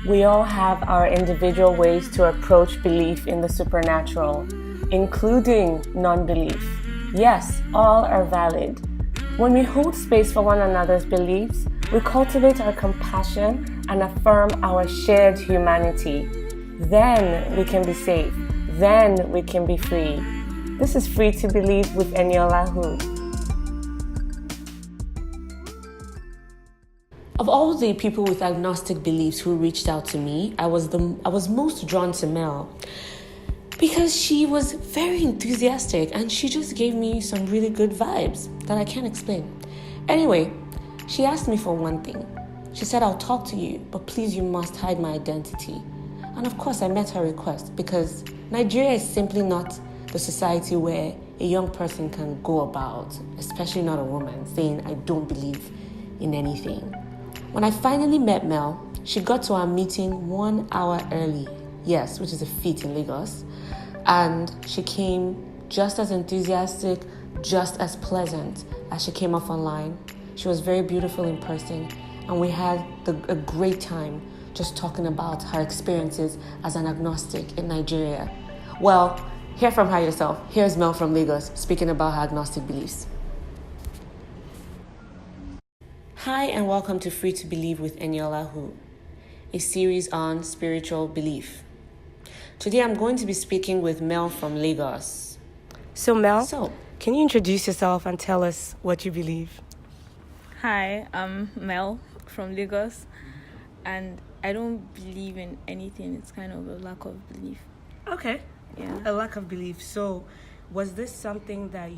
We all have our individual ways to approach belief in the supernatural, including non-belief. Yes, all are valid. When we hold space for one another's beliefs, we cultivate our compassion and affirm our shared humanity. Then we can be safe. Then we can be free. This is Free to Believe with Eniola Who. Of all the people with agnostic beliefs who reached out to me, I was most drawn to Mel because she was very enthusiastic and she just gave me some really good vibes that I can't explain. Anyway, she asked me for one thing. She said, "I'll talk to you, but please you must hide my identity." And of course I met her request because Nigeria is simply not the society where a young person can go about, especially not a woman, saying, "I don't believe in anything." When I finally met Mel, she got to our meeting 1 hour early. Yes, which is a feat in Lagos. And she came just as enthusiastic, just as pleasant as she came off online. She was very beautiful in person, and we had a great time just talking about her experiences as an agnostic in Nigeria. Well, hear from her yourself. Here's Mel from Lagos speaking about her agnostic beliefs. Hi, and welcome to Free to Believe with Eniola Who, a series on spiritual belief. Today I'm going to be speaking with Mel from Lagos. So Mel, can you introduce yourself and tell us what you believe? Hi, I'm Mel from Lagos, and I don't believe in anything. It's kind of a lack of belief. Okay. Yeah. A lack of belief. So was this something that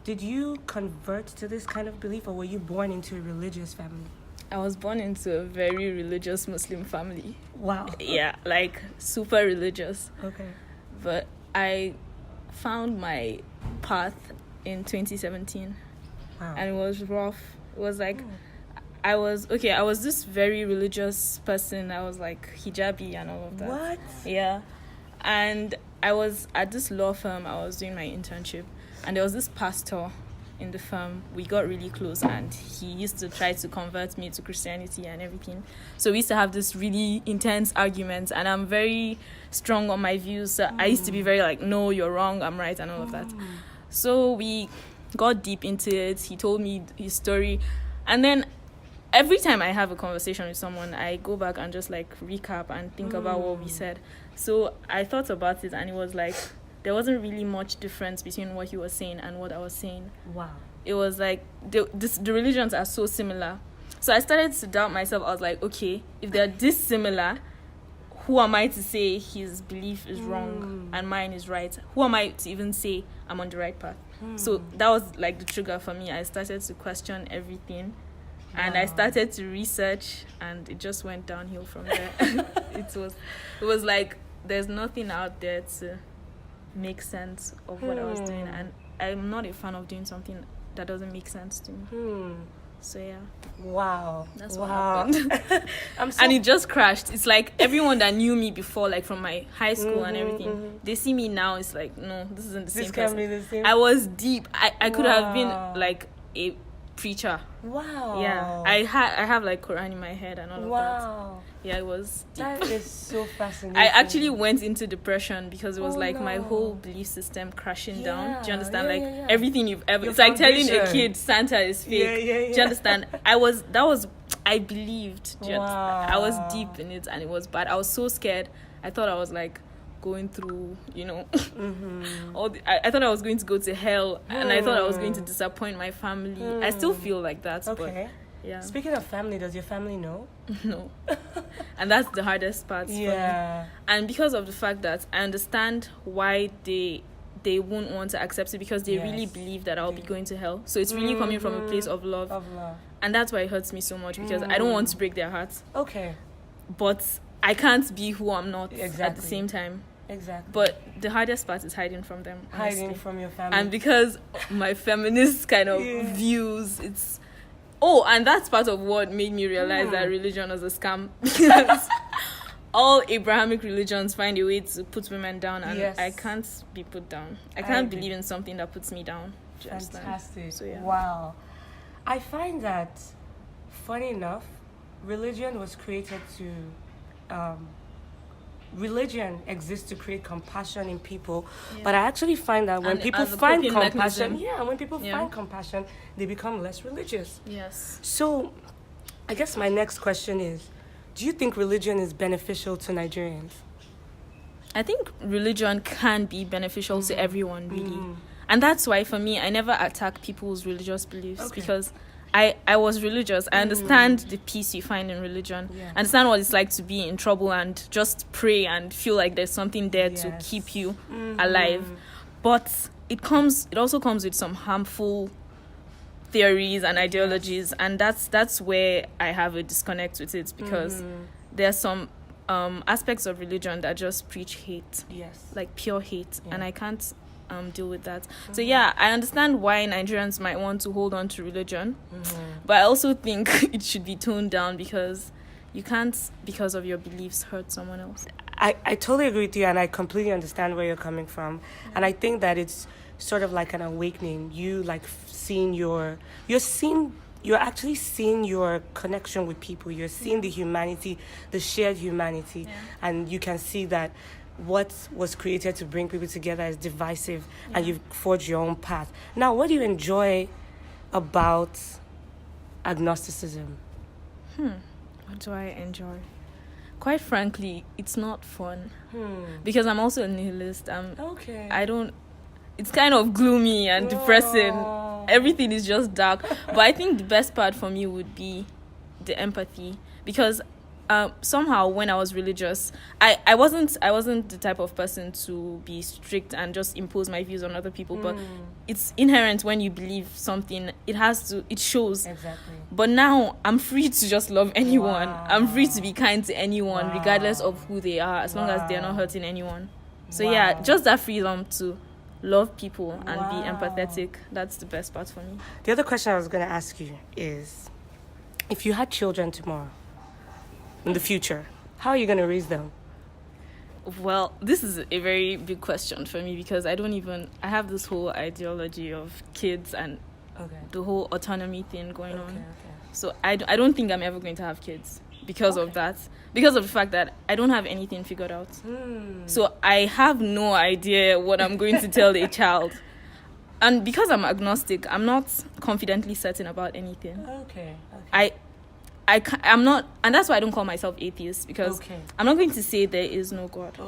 did you convert to this kind of belief, or were you born into a religious family? I was born into a very religious Muslim family. Wow. Yeah, like super religious. Okay. But I found my path in 2017. Wow. And it was rough. It was like, I was this very religious person. I was like hijabi and all of that. What? Yeah. And I was at this law firm. I was doing my internship. And there was this pastor in the firm. We got really close, and he used to try to convert me to Christianity and everything. So we used to have this really intense argument, and I'm very strong on my views. So I used to be very like, no, you're wrong, I'm right, and all of that. So we got deep into it. He told me his story. And then every time I have a conversation with someone, I go back and just like recap and think about what we said. So I thought about it, and it was like, there wasn't really much difference between what he was saying and what I was saying. Wow. It was like, the religions are so similar. So I started to doubt myself. I was like, okay, if they're this similar, who am I to say his belief is wrong and mine is right? Who am I to even say I'm on the right path? So that was like the trigger for me. I started to question everything. And I started to research, and it just went downhill from there. It was like, there's nothing out there to make sense of what I was doing, and I'm not a fan of doing something that doesn't make sense to me. So yeah. Wow. That's what happened. And it just crashed. It's like everyone that knew me before, like from my high school and everything, they see me now, it's like, no, this isn't the same person. Be the same. I was deep. I could have been like a preacher. Wow. Yeah. I have like Quran in my head and all of that. Wow. Yeah, it was deep. That is so fascinating. I actually went into depression because it was my whole belief system crashing down. Do you understand? Everything you've ever... It's like telling a kid Santa is fake. Do you understand? I believed. Do you understand? I was deep in it, and it was bad. I was so scared. I thought I was like going through, I thought I was going to go to hell, and I thought I was going to disappoint my family. I still feel like that. Okay. But yeah. Speaking of family, does your family know? No. And that's the hardest part for me. And because of the fact that I understand why they won't want to accept it, because they really believe that I'll be going to hell. So it's really coming from a place of love. And that's why it hurts me so much, because I don't want to break their hearts. Okay. But I can't be who I'm not at the same time. Exactly. But the hardest part is hiding from them. Honestly. Hiding from your family. And because my feminist kind of views, it's... Oh, and that's part of what made me realize that religion was a scam. Because all Abrahamic religions find a way to put women down, and I can't be put down. I can't believe in something that puts me down. Fantastic. So, yeah. Wow. I find that, funny enough, religion was created to religion exists to create compassion in people, but I actually find that when And people as a find coping compassion, mechanism. when people Yeah. find compassion, they become less religious. Yes. So, I guess my next question is, do you think religion is beneficial to Nigerians? I think religion can be beneficial to everyone, really. And that's why, for me, I never attack people's religious beliefs because I was religious. I understand the peace you find in religion. Yeah. I understand what it's like to be in trouble and just pray and feel like there's something there to keep you alive. But it also comes with some harmful theories and ideologies, and that's where I have a disconnect with it, because there's some aspects of religion that just preach hate, like pure hate, and I can't deal with that. So I understand why Nigerians might want to hold on to religion, but I also think it should be toned down, because you can't, because of your beliefs, hurt someone else. I totally agree with you, and I completely understand where you're coming from. And I think that it's sort of like an awakening. You're actually seeing your connection with people. You're seeing the humanity, the shared humanity, and you can see that what was created to bring people together is divisive, and you've forged your own path. Now, what do you enjoy about agnosticism? What do I enjoy? Quite frankly, it's not fun, because I'm also a nihilist. It's kind of gloomy and depressing. Everything is just dark. But I think the best part for me would be the empathy, because somehow when I was religious, I wasn't the type of person to be strict and just impose my views on other people. But it's inherent when you believe something. It shows. Exactly. But now I'm free to just love anyone. I'm free to be kind to anyone, regardless of who they are, as long as they're not hurting anyone. So just that freedom to love people and be empathetic, that's the best part for me. The other question I was going to ask you is, if you had children tomorrow, in the future, how are you going to raise them? Well, this is a very big question for me, because I have this whole ideology of kids and the whole autonomy thing going on. So I don't think I'm ever going to have kids because of that. Because of the fact that I don't have anything figured out. So I have no idea what I'm going to tell a child. And because I'm agnostic, I'm not confidently certain about anything. I'm not, and that's why I don't call myself atheist, because I'm not going to say there is no God.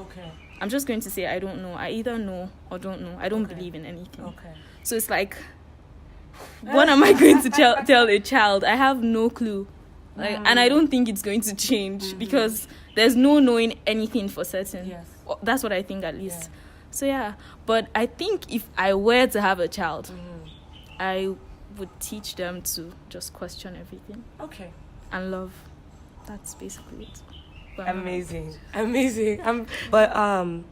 I'm just going to say I don't know. I either know or don't know. I don't believe in anything. So it's like, what am I going to tell a child? I have no clue. And I don't think it's going to change, because there's no knowing anything for certain. Well, that's what I think, at least. So but I think if I were to have a child, I would teach them to just question everything. And love. That's basically it. But Amazing. But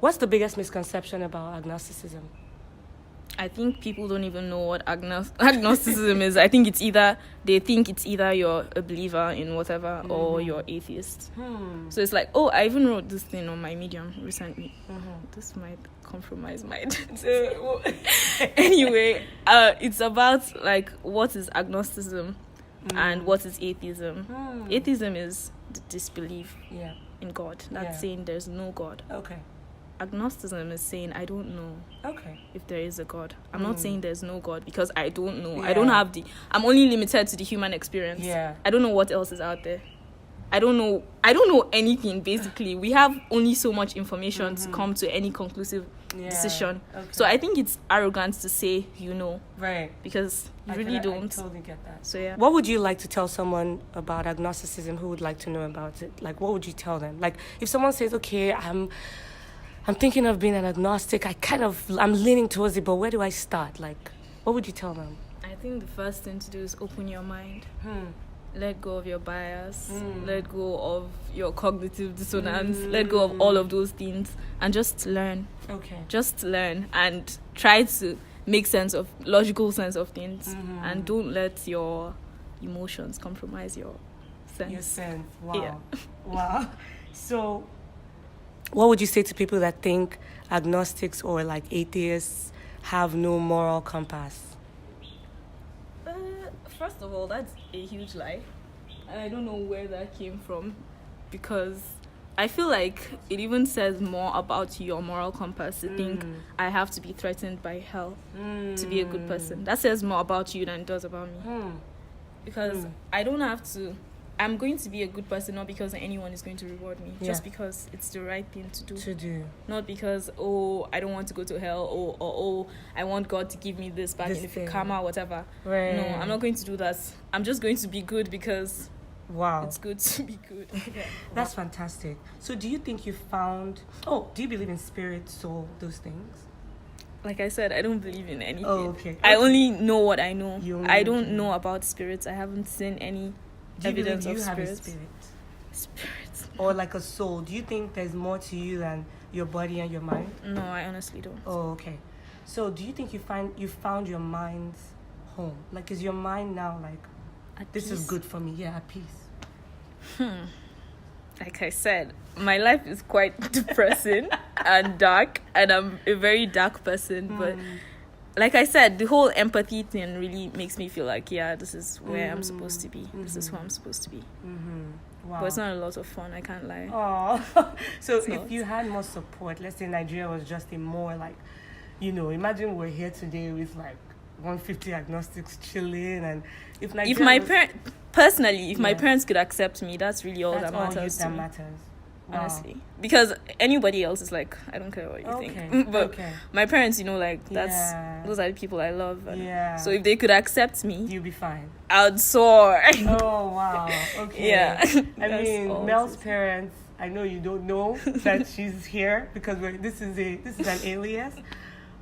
what's the biggest misconception about agnosticism? I think people don't even know what agnosticism is. I think they think it's either you're a believer in whatever or you're atheist. So it's like, I even wrote this thing on my Medium recently. This might compromise my Anyway, it's about like what is agnosticism and what is atheism. Atheism is the disbelief in God. That's saying there's no God. Agnosticism is saying I don't know if there is a God. I'm not saying there's no God, because I don't know. I don't have I'm only limited to the human experience. I don't know what else is out there. I don't know anything, basically. We have only so much information to come to any conclusive decision. So I think it's arrogant to say because you really don't. I totally get that. So What would you like to tell someone about agnosticism who would like to know about it? Like, what would you tell them? Like, if someone says, okay, I'm thinking of being an agnostic, I'm leaning towards it, but where do I start? Like, what would you tell them? I think the first thing to do is open your mind. Let go of your bias. Let go of your cognitive dissonance. Let go of all of those things and just learn. Just learn and try to make logical sense of things, and don't let your emotions compromise your sense. Your sense. Wow. Wow. So, what would you say to people that think agnostics or like atheists have no moral compass? First of all, that's a huge lie. And I don't know where that came from, because I feel like it even says more about your moral compass to think I have to be threatened by hell to be a good person. That says more about you than it does about me. Because I don't have to. I'm going to be a good person not because anyone is going to reward me, just because it's the right thing to do. Not because, I don't want to go to hell, or I want God to give me this back in the karma, whatever. Right. No, I'm not going to do that. I'm just going to be good because it's good to be good. That's fantastic. So do you think you found... do you believe in spirit, soul, those things? Like I said, I don't believe in anything. Okay. I only know what I know. I don't know about spirits. I haven't seen any evidence of have a spirits. Spirit? Or like a soul? Do you think there's more to you than your body and your mind? No, I honestly don't. Oh, okay. So do you think you found your mind's home? Like, is your mind now like, At this peace? is good for me? Yeah, at peace. Like I said, my life is quite depressing and dark, and I'm a very dark person. But like I said, the whole empathy thing really makes me feel like, this is where I'm supposed to be. This is who I'm supposed to be. Wow. But it's not a lot of fun, I can't lie. Oh, so It's if not. you had more support, let's say Nigeria was just a more like, imagine we're here today with like 150 agnostics chilling, and if Nigeria If my was, my parents could accept me, that's really all that matters to me. matters. Wow. Honestly, because anybody else is like, I don't care what you think. But my parents, those are the people I love. And so if they could accept me, you'll be fine. I'd soar. Oh wow. Okay. Yeah. I mean, Mel's parents. I know you don't know that she's here because this is an alias.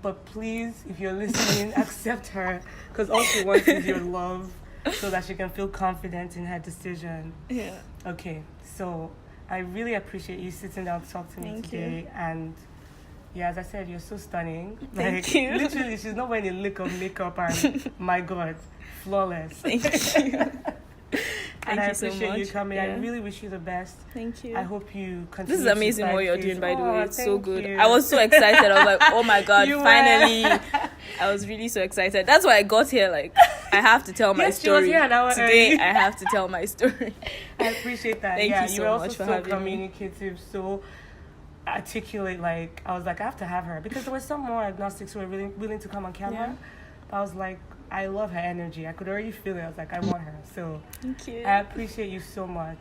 But please, if you're listening, accept her, because all she wants is your love, so that she can feel confident in her decision. Yeah. Okay. So I really appreciate you sitting down to talk to me today. And as I said, you're so stunning. Thank you. Literally, she's not wearing a lick of makeup, and my God, flawless. Thank you. And I Thank you so appreciate much. you coming. Yeah. I really wish you the best. Thank you. I hope you continue. This is amazing what you're doing, by the way. It's so good. You. I was so excited. I was like, oh my God, You were. finally. I was really so excited. That's why I got here. Like, I have to tell my Yes, she was story. here an hour Today, early. I have to tell my story. I appreciate that. Thank you so were much also for so having me. communicative, so articulate. Like, I was like, I have to have her, because there were some more agnostics who were really willing to come on camera. Yeah. But I was like, I love her energy. I could already feel it. I was like, I want her. So Thank you. I appreciate you so much.